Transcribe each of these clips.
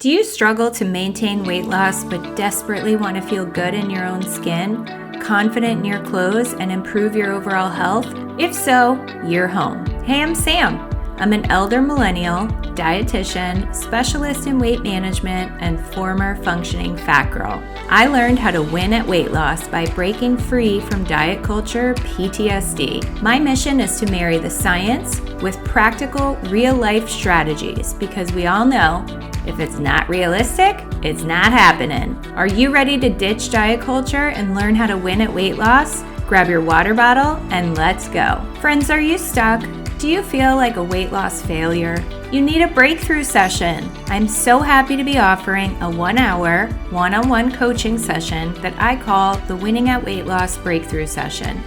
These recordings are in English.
Do you struggle to maintain weight loss but desperately want to feel good in your own skin, confident in your clothes, and improve your overall health? If so, you're home. Hey, I'm Sam. I'm an elder millennial, dietitian, specialist in weight management, and former functioning fat girl. I learned how to win at weight loss by breaking free from diet culture PTSD. My mission is to marry the science with practical, real-life strategies because we all know if it's not realistic, it's not happening. Are you ready to ditch diet culture and learn how to win at weight loss? Grab your water bottle and let's go. Friends, are you stuck? Do you feel like a weight loss failure? You need a breakthrough session. I'm so happy to be offering a 1-hour, one-on-one coaching session that I call the Winning at Weight Loss Breakthrough Session.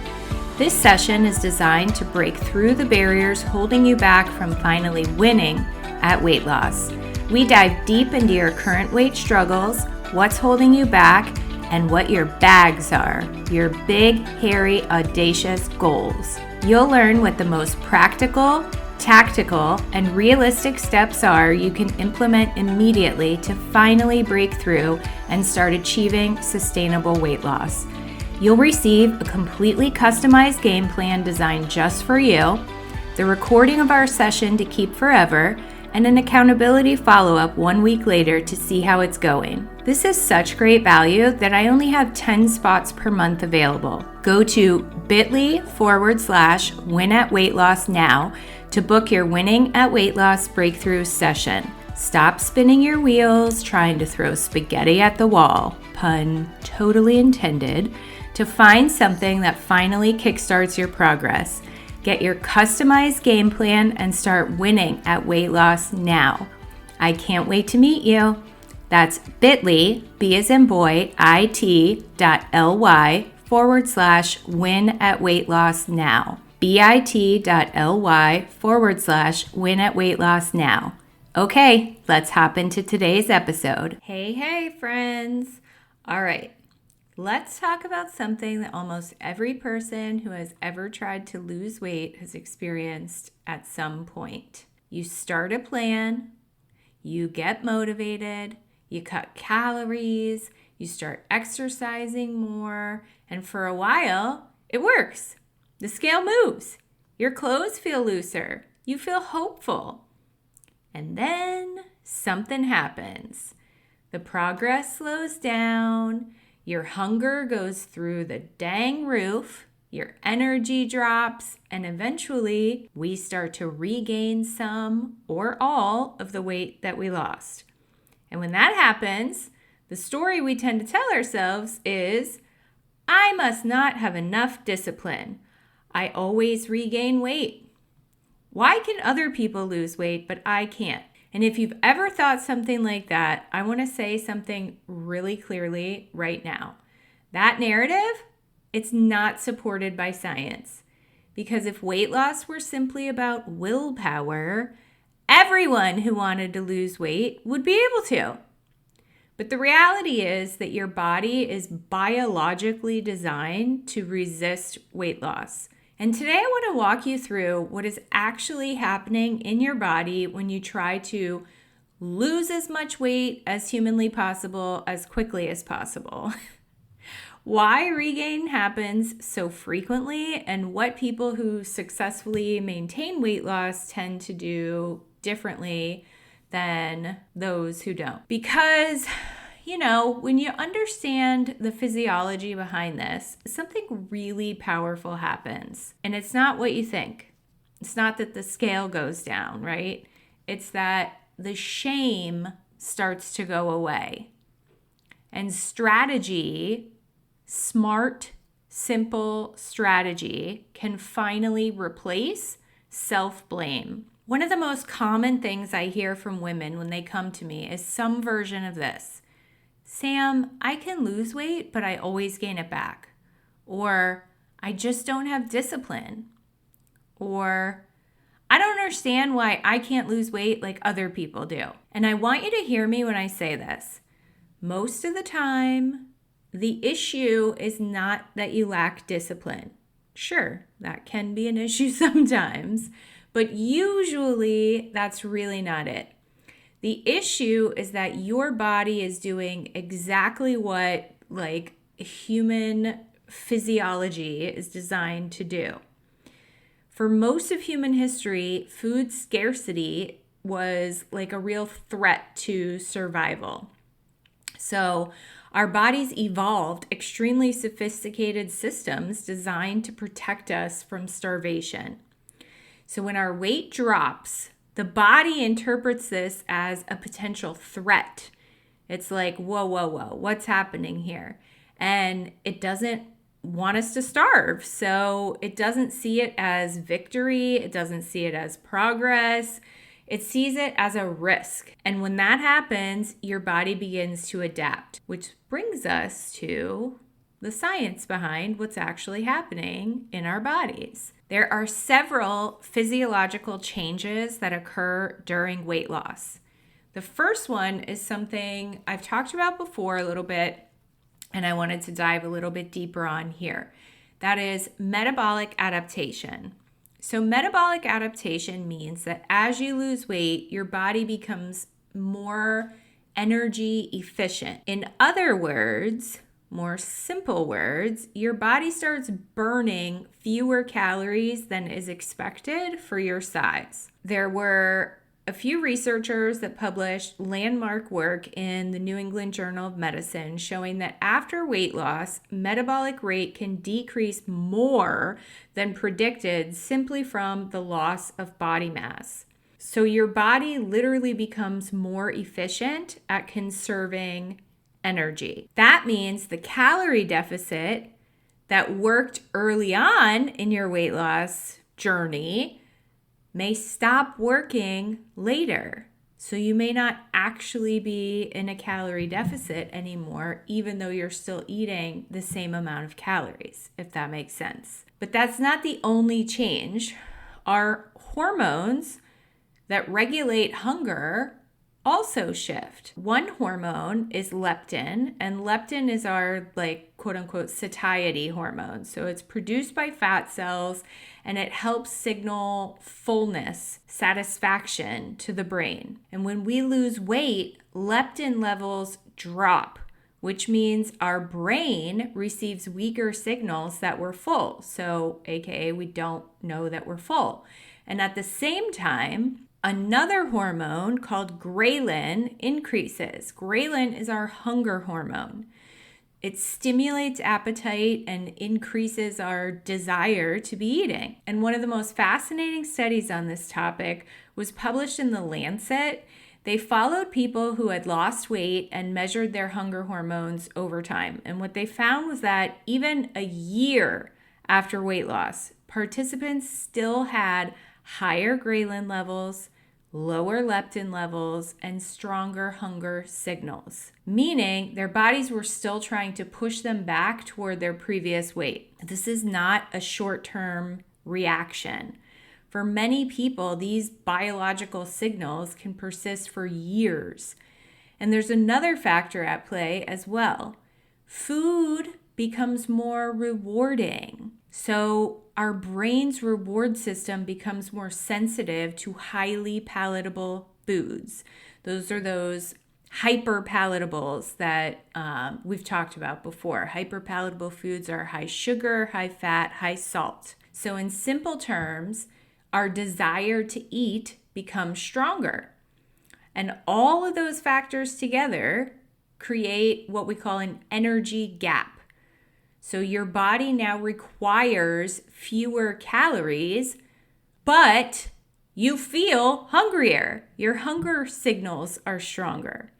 This session is designed to break through the barriers holding you back from finally winning at weight loss. We dive deep into your current weight struggles, what's holding you back, and what your bags are, your big, hairy, audacious goals. You'll learn what the most practical, tactical, and realistic steps are you can implement immediately to finally break through and start achieving sustainable weight loss. You'll receive a completely customized game plan designed just for you, the recording of our session to keep forever, and an accountability follow-up 1 week later to see how it's going. This is such great value that I only have 10 spots per month available. Go to bit.ly/win at weight loss now to book your Winning at Weight Loss Breakthrough session. Stop spinning your wheels trying to throw spaghetti at the wall, pun totally intended, to find something that finally kickstarts your progress. Get your customized game plan and start winning at weight loss now. I can't wait to meet you. That's bit.ly, B as in boy, it.ly/win at weight loss now. bit.ly/win at weight loss now. Okay, let's hop into today's episode. Hey, friends. All right. Let's talk about something that almost every person who has ever tried to lose weight has experienced at some point. You start a plan, you get motivated, you cut calories, you start exercising more, and for a while, it works. The scale moves. Your clothes feel looser. You feel hopeful. And then something happens. The progress slows down. Your hunger goes through the dang roof, your energy drops, and eventually we start to regain some or all of the weight that we lost. And when that happens, the story we tend to tell ourselves is, I must not have enough discipline. I always regain weight. Why can other people lose weight, but I can't? And if you've ever thought something like that, I want to say something really clearly right now. That narrative, it's not supported by science. Because if weight loss were simply about willpower, everyone who wanted to lose weight would be able to. But the reality is that your body is biologically designed to resist weight loss. And today I want to walk you through what is actually happening in your body when you try to lose as much weight as humanly possible as quickly as possible. Why regain happens so frequently and what people who successfully maintain weight loss tend to do differently than those who don't. Because when you understand the physiology behind this, something really powerful happens. And it's not what you think. It's not that the scale goes down, right? It's that the shame starts to go away. And strategy, smart, simple strategy, can finally replace self-blame. One of the most common things I hear from women when they come to me is some version of this. Sam, I can lose weight, but I always gain it back. Or, I just don't have discipline. Or, I don't understand why I can't lose weight like other people do. And I want you to hear me when I say this. Most of the time, the issue is not that you lack discipline. Sure, that can be an issue sometimes, but usually that's really not it. The issue is that your body is doing exactly what like human physiology is designed to do. For most of human history, food scarcity was like a real threat to survival. So our bodies evolved extremely sophisticated systems designed to protect us from starvation. So when our weight drops, the body interprets this as a potential threat. It's like, whoa, whoa, whoa, what's happening here? And it doesn't want us to starve. So it doesn't see it as victory. It doesn't see it as progress. It sees it as a risk. And when that happens, your body begins to adapt, which brings us to the science behind what's actually happening in our bodies. There are several physiological changes that occur during weight loss. The first one is something I've talked about before a little bit, and I wanted to dive a little bit deeper on here. That is metabolic adaptation. So metabolic adaptation means that as you lose weight, your body becomes more energy efficient. In other words, more simple words, your body starts burning fewer calories than is expected for your size. There were a few researchers that published landmark work in the New England Journal of Medicine showing that after weight loss, metabolic rate can decrease more than predicted simply from the loss of body mass. So your body literally becomes more efficient at conserving energy. That means the calorie deficit that worked early on in your weight loss journey may stop working later. So you may not actually be in a calorie deficit anymore, even though you're still eating the same amount of calories, if that makes sense. But that's not the only change. Our hormones that regulate hunger also shift. One hormone is leptin, and leptin is our like quote unquote satiety hormone. So it's produced by fat cells and it helps signal fullness, satisfaction to the brain. And when we lose weight, leptin levels drop, which means our brain receives weaker signals that we're full. So AKA we don't know that we're full. And at the same time, another hormone called ghrelin increases. Ghrelin is our hunger hormone. It stimulates appetite and increases our desire to be eating. And one of the most fascinating studies on this topic was published in The Lancet. They followed people who had lost weight and measured their hunger hormones over time. And what they found was that even a year after weight loss, participants still had higher ghrelin levels, lower leptin levels, and stronger hunger signals, meaning their bodies were still trying to push them back toward their previous weight. This is not a short-term reaction. For many people, these biological signals can persist for years. And there's another factor at play as well. Food becomes more rewarding. So our brain's reward system becomes more sensitive to highly palatable foods. Those are those hyperpalatables that we've talked about before. Hyperpalatable foods are high sugar, high fat, high salt. So in simple terms, our desire to eat becomes stronger. And all of those factors together create what we call an energy gap. So your body now requires fewer calories, but you feel hungrier. Your hunger signals are stronger.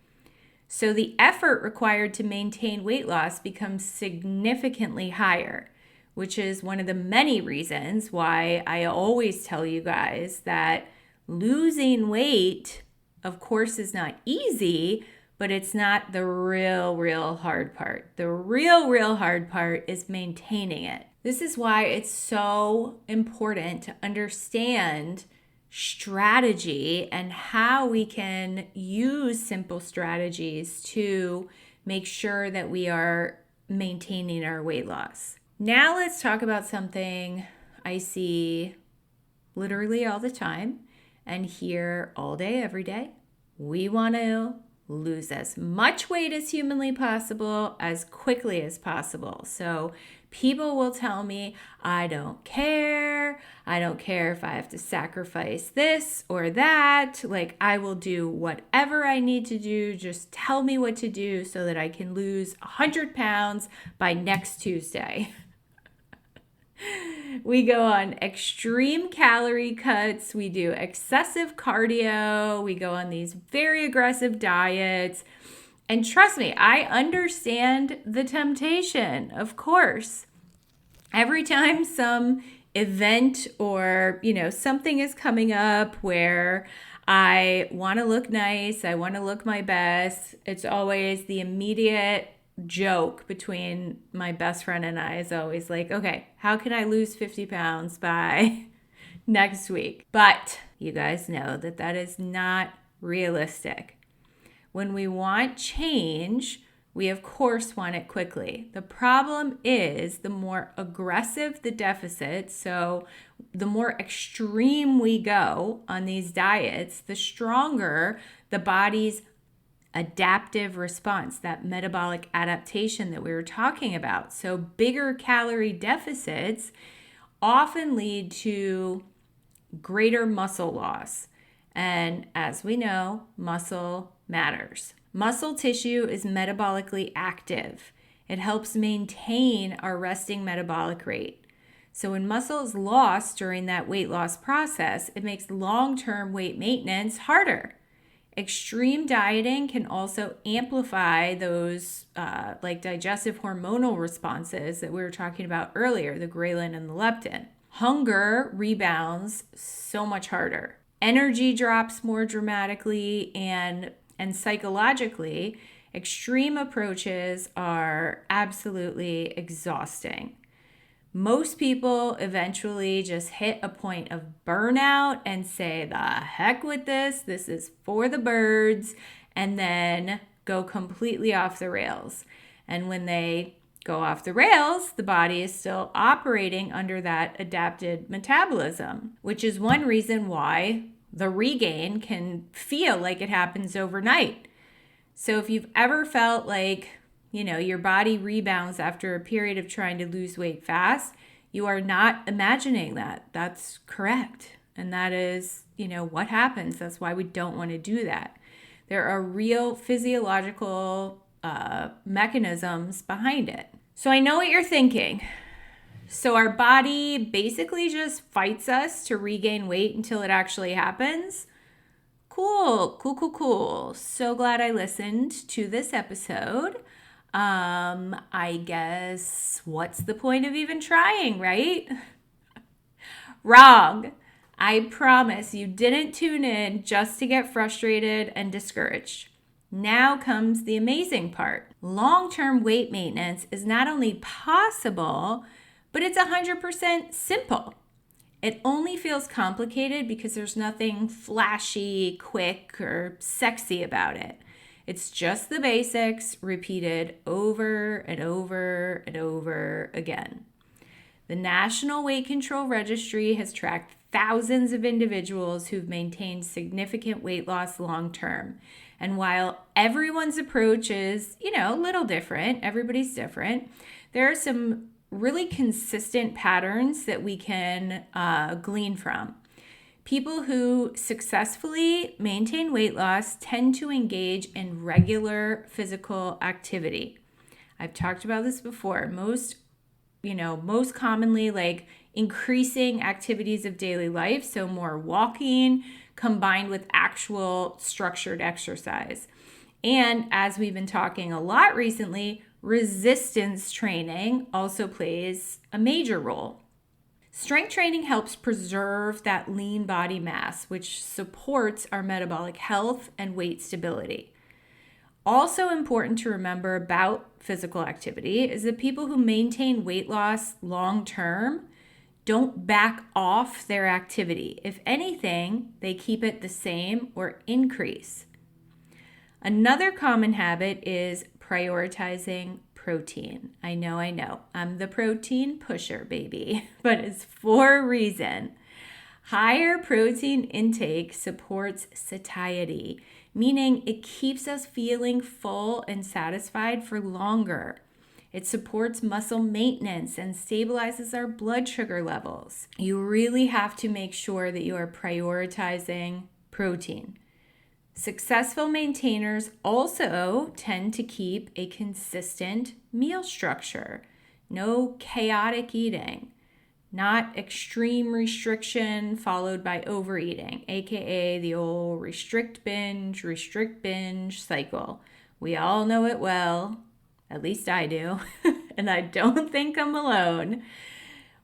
So the effort required to maintain weight loss becomes significantly higher, which is one of the many reasons why I always tell you guys that losing weight, of course, is not easy, but it's not the real hard part. The real hard part is maintaining it. This is why it's so important to understand strategy and how we can use simple strategies to make sure that we are maintaining our weight loss. Now let's talk about something I see literally all the time and hear all day, every day. We want to lose as much weight as humanly possible as quickly as possible. So people will tell me, I don't care. I don't care if I have to sacrifice this or that. Like, I will do whatever I need to do. Just tell me what to do so that I can lose 100 pounds by next Tuesday. We go on extreme calorie cuts. We do excessive cardio. We go on these very aggressive diets. And trust me, I understand the temptation, of course. Every time some event or, something is coming up where I want to look nice, I want to look my best, it's always the immediate joke between my best friend and I is always like, okay, how can I lose 50 pounds by next week? But you guys know that is not realistic. When we want change, we of course want it quickly. The problem is the more aggressive the deficit, so the more extreme we go on these diets, the stronger the body's adaptive response, that metabolic adaptation that we were talking about. So bigger calorie deficits often lead to greater muscle loss. And as we know, muscle matters. Muscle tissue is metabolically active. It helps maintain our resting metabolic rate. So when muscle is lost during that weight loss process, it makes long-term weight maintenance harder. Extreme dieting can also amplify those like digestive hormonal responses that we were talking about earlier, the ghrelin and the leptin. Hunger rebounds so much harder. Energy drops more dramatically, and psychologically, extreme approaches are absolutely exhausting. Most people eventually just hit a point of burnout and say, the heck with this is for the birds, and then go completely off the rails. And when they go off the rails, the body is still operating under that adapted metabolism, which is one reason why the regain can feel like it happens overnight. So if you've ever felt like your body rebounds after a period of trying to lose weight fast, you are not imagining that. That's correct. And that is, what happens. That's why we don't want to do that. There are real physiological mechanisms behind it. So I know what you're thinking. So our body basically just fights us to regain weight until it actually happens. Cool. So glad I listened to this episode. I guess what's the point of even trying, right? Wrong. I promise you didn't tune in just to get frustrated and discouraged. Now comes the amazing part. Long-term weight maintenance is not only possible, but it's 100% simple. It only feels complicated because there's nothing flashy, quick, or sexy about it. It's just the basics repeated over and over and over again. The National Weight Control Registry has tracked thousands of individuals who've maintained significant weight loss long term. And while everyone's approach is, a little different, everybody's different, there are some really consistent patterns that we can glean from. People who successfully maintain weight loss tend to engage in regular physical activity. I've talked about this before. Most commonly like increasing activities of daily life, so more walking combined with actual structured exercise. And as we've been talking a lot recently, resistance training also plays a major role. Strength training helps preserve that lean body mass, which supports our metabolic health and weight stability. Also important to remember about physical activity is that people who maintain weight loss long term don't back off their activity. If anything, they keep it the same or increase. Another common habit is prioritizing protein. I know. I'm the protein pusher, baby, but it's for a reason. Higher protein intake supports satiety, meaning it keeps us feeling full and satisfied for longer. It supports muscle maintenance and stabilizes our blood sugar levels. You really have to make sure that you are prioritizing protein. Successful maintainers also tend to keep a consistent meal structure. No chaotic eating, not extreme restriction followed by overeating, aka the old restrict binge cycle. We all know it well, at least I do, and I don't think I'm alone.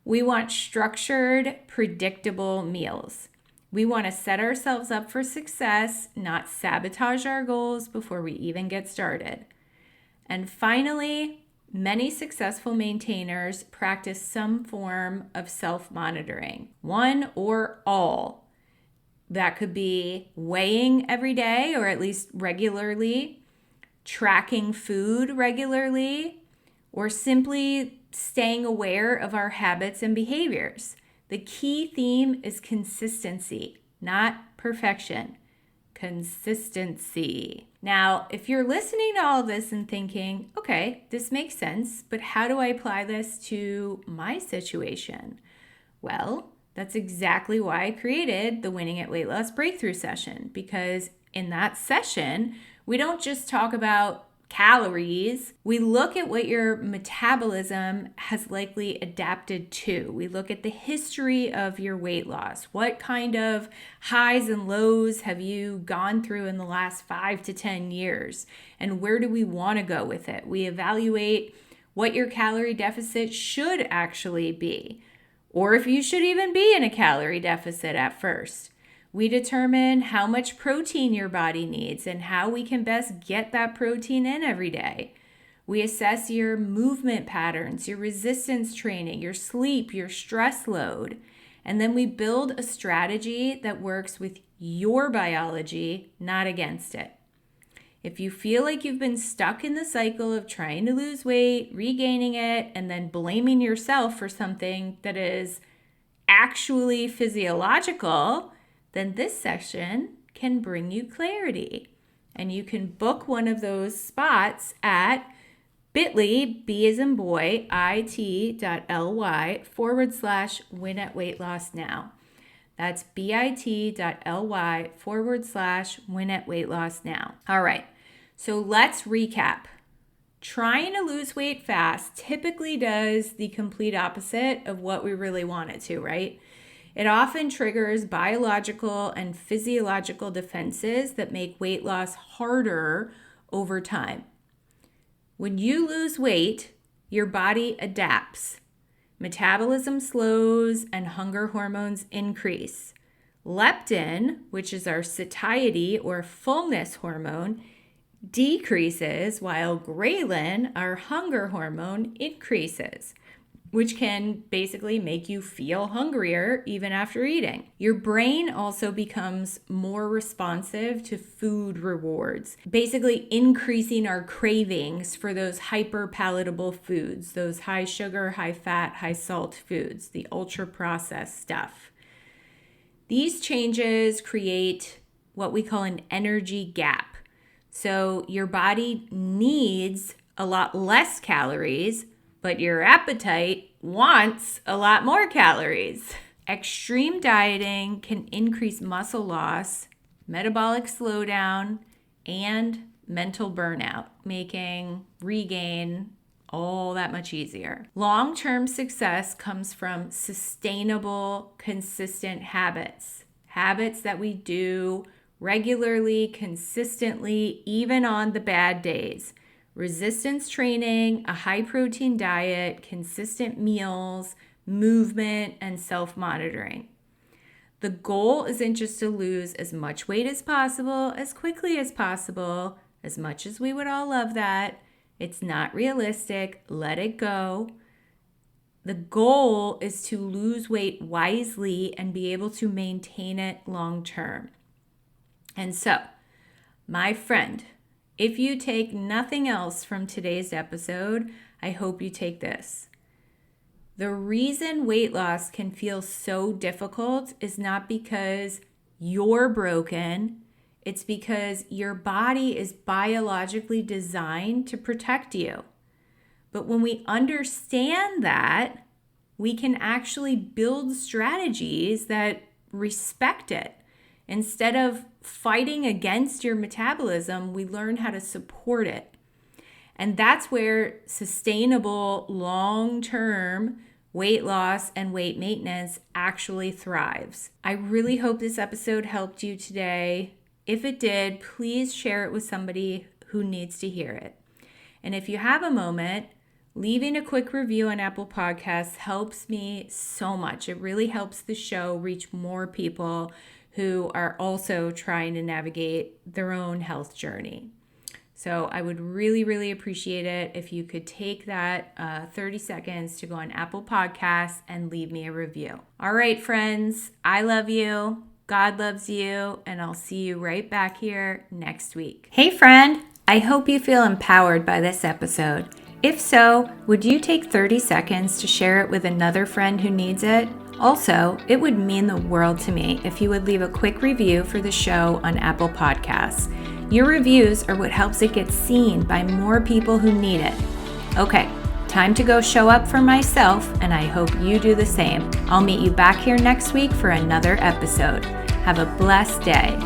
We want structured, predictable meals. We want to set ourselves up for success, not sabotage our goals before we even get started. And finally, many successful maintainers practice some form of self-monitoring, one or all. That could be weighing every day or at least regularly, tracking food regularly, or simply staying aware of our habits and behaviors. The key theme is consistency, not perfection. Consistency. Now, if you're listening to all this and thinking, okay, this makes sense, but how do I apply this to my situation? Well, that's exactly why I created the Winning at Weight Loss Breakthrough session, because in that session, we don't just talk about calories. We look at what your metabolism has likely adapted to. We look at the history of your weight loss. What kind of highs and lows have you gone through in the last 5 to 10 years? And where do we want to go with it? We evaluate what your calorie deficit should actually be, or if you should even be in a calorie deficit at first. We determine how much protein your body needs and how we can best get that protein in every day. We assess your movement patterns, your resistance training, your sleep, your stress load. And then we build a strategy that works with your biology, not against it. If you feel like you've been stuck in the cycle of trying to lose weight, regaining it, and then blaming yourself for something that is actually physiological, then this session can bring you clarity. And you can book one of those spots at bit.ly, B as in boy, it.ly/win at weight loss now. That's bit.ly/win at weight loss now. All right, so let's recap. Trying to lose weight fast typically does the complete opposite of what we really want it to, right? It often triggers biological and physiological defenses that make weight loss harder over time. When you lose weight, your body adapts. Metabolism slows and hunger hormones increase. Leptin, which is our satiety or fullness hormone, decreases while ghrelin, our hunger hormone, increases, which can basically make you feel hungrier even after eating. Your brain also becomes more responsive to food rewards, basically increasing our cravings for those hyper palatable foods, those high sugar, high fat, high salt foods, the ultra processed stuff. These changes create what we call an energy gap. So your body needs a lot less calories, but your appetite wants a lot more calories. Extreme dieting can increase muscle loss, metabolic slowdown, and mental burnout, making regain all that much easier. Long-term success comes from sustainable, consistent habits that we do regularly, consistently, even on the bad days. Resistance training, a high protein diet, consistent meals, movement, and self-monitoring. The goal isn't just to lose as much weight as possible, as quickly as possible, as much as we would all love that. It's not realistic. Let it go. The goal is to lose weight wisely and be able to maintain it long term. And so, my friend, if you take nothing else from today's episode, I hope you take this. The reason weight loss can feel so difficult is not because you're broken. It's because your body is biologically designed to protect you. But when we understand that, we can actually build strategies that respect it. Instead of fighting against your metabolism, we learn how to support it. And that's where sustainable, long-term weight loss and weight maintenance actually thrives. I really hope this episode helped you today. If it did, please share it with somebody who needs to hear it. And if you have a moment, leaving a quick review on Apple Podcasts helps me so much. It really helps the show reach more people who are also trying to navigate their own health journey. So I would really, really appreciate it if you could take that 30 seconds to go on Apple Podcasts and leave me a review. All right, friends, I love you. God loves you, and I'll see you right back here next week. Hey, friend, I hope you feel empowered by this episode. If so, would you take 30 seconds to share it with another friend who needs it? Also, it would mean the world to me if you would leave a quick review for the show on Apple Podcasts. Your reviews are what helps it get seen by more people who need it. Okay, time to go show up for myself, and I hope you do the same. I'll meet you back here next week for another episode. Have a blessed day.